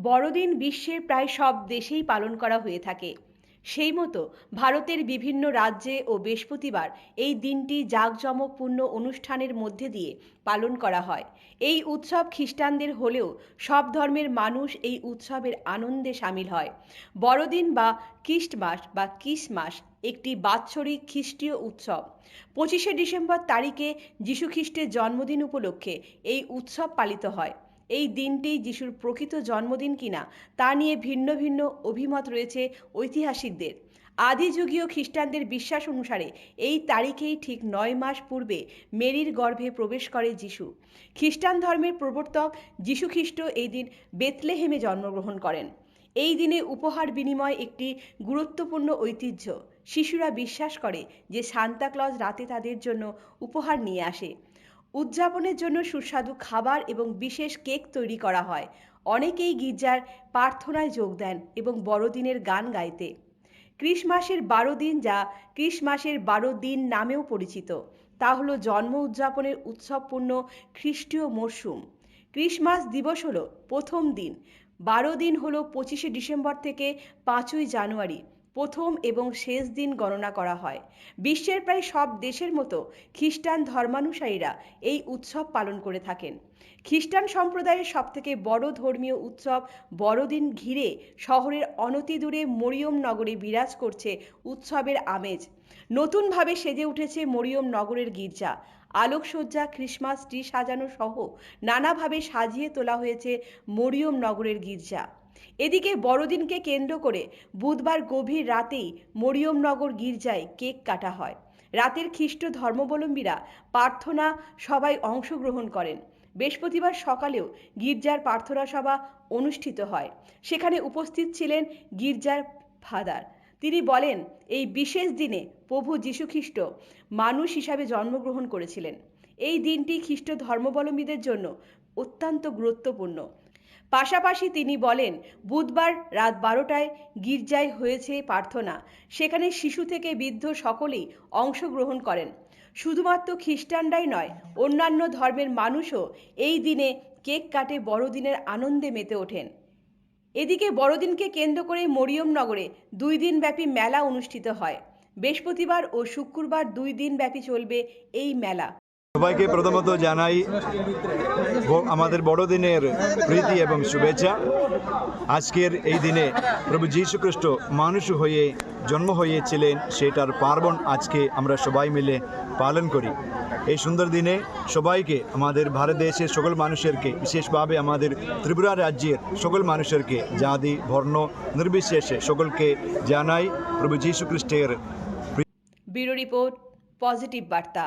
বড়দিন বিশ্বের প্রায় সব দেশেই পালন করা হয়ে থাকে। সেই মতো ভারতের বিভিন্ন রাজ্যে ও বৃহস্পতিবার এই দিনটি জাঁকজমকপূর্ণ অনুষ্ঠানের মধ্যে দিয়ে পালন করা হয়। এই উৎসব খ্রিস্টানদের হলেও সব ধর্মের মানুষ এই উৎসবের আনন্দে সামিল হয়। বড়দিন বা ক্রিস্টমাস একটি বাৎসরিক খ্রিস্টীয় উৎসব। 25শে ডিসেম্বর তারিখে যীশুখ্রিস্টের জন্মদিন উপলক্ষে এই উৎসব পালিত হয়। এই দিনটি যিশুর প্রকৃত জন্মদিন কিনা তা নিয়ে ভিন্ন ভিন্ন অভিমত রয়েছে ঐতিহাসিকদের। আদিযুগীয় খ্রিস্টানদের বিশ্বাস অনুসারে এই তারিখেই ঠিক 9 মাস পূর্বে মেরির গর্ভে প্রবেশ করে যিশু। খ্রিস্টান ধর্মের প্রবর্তক যীশুখ্রিস্ট এই দিন বেথলেহেমে জন্মগ্রহণ করেন। এই দিনে উপহার বিনিময় একটি গুরুত্বপূর্ণ ঐতিহ্য। শিশুরা বিশ্বাস করে যে সান্তা ক্লজ রাতে তাদের জন্য উপহার নিয়ে আসে। উদযাপনের জন্য সুস্বাদু খাবার এবং বিশেষ কেক তৈরি করা হয়। অনেকেই গির্জার প্রার্থনায় যোগ দেন এবং বড়দিনের গান গাইতে। ক্রিসমাসের 12 দিন, যা ক্রিসমাসের 12 দিন নামেও পরিচিত, তা হলো জন্ম উদযাপনের উৎসবপূর্ণ খ্রিস্টীয় মরশুম। ক্রিসমাস দিবস হলো প্রথম দিন। 12 দিন হলো 25শে ডিসেম্বর থেকে 5ই জানুয়ারি প্রথম এবং শেষ দিন গণনা করা হয়। বিশ্বের প্রায় সব দেশের মতো খ্রিস্টান ধর্মানুসারীরা এই উৎসব পালন করে থাকেন। খ্রিস্টান সম্প্রদায়ের সবথেকে বড় ধর্মীয় উৎসব বড়দিন ঘিরে শহরের অনতিদূরে মরিয়ম নগরে বিরাজ করছে উৎসবের আমেজ। নতুনভাবে সেজে উঠেছে মরিয়ম নগরের গির্জা। আলোকসজ্জা, ক্রিসমাস ট্রি সাজানো সহ নানাভাবে সাজিয়ে তোলা হয়েছে মরিয়ম নগরের গির্জা। এদিকে বড়দিনকে কেন্দ্র করে বুধবার গভীর রাতেই মরিয়মনগর গির্জায় কেক কাটা হয়। রাতের খ্রিস্ট ধর্মাবলম্বীরা প্রার্থনা সভায় অংশগ্রহণ করেন। বৃহস্পতিবার সকালেও গির্জার প্রার্থনা সভা অনুষ্ঠিত হয়। সেখানে উপস্থিত ছিলেন গির্জার ফাদার। তিনি বলেন, এই বিশেষ দিনে প্রভু যীশুখ্রিস্ট মানুষ হিসাবে জন্মগ্রহণ করেছিলেন। এই দিনটি খ্রিস্ট ধর্মাবলম্বীদের জন্য অত্যন্ত গুরুত্বপূর্ণ। পাশাপাশি তিনি বলেন, বুধবার রাত 12টায় গির্জায় হয়েছে প্রার্থনা। সেখানে শিশু থেকে বৃদ্ধ সকলেই অংশগ্রহণ করেন। শুধুমাত্র খ্রিস্টানরাই নয়, অন্যান্য ধর্মের মানুষও এই দিনে কেক কাটে বড়দিনের আনন্দে মেতে ওঠেন। এদিকে বড়দিনকে কেন্দ্র করে মরিয়মনগরে 2 দিনব্যাপী মেলা অনুষ্ঠিত হয়। বৃহস্পতিবার ও শুক্রবার 2 দিনব্যাপী চলবে এই মেলা। সবাইকে প্রথমত জানাই আমাদের বড়দিনের প্রীতি এবং শুভেচ্ছা। আজকের এই দিনে প্রভু যীশু খ্রিস্ট মানুষ হয়ে জন্ম হয়েছিলেন, সেটার পার্বণ আজকে আমরা সবাই মিলে পালন করি। এই সুন্দর দিনে সবাইকে, আমাদের ভারত দেশের সকল মানুষেরকে, বিশেষভাবে আমাদের ত্রিপুরা রাজ্যের সকল মানুষেরকে, জাতি বর্ণ নির্বিশেষে সকলকে জানাই প্রভু যীশু খ্রিস্টের। ব্যুরো রিপোর্ট, পজিটিভ বার্তা।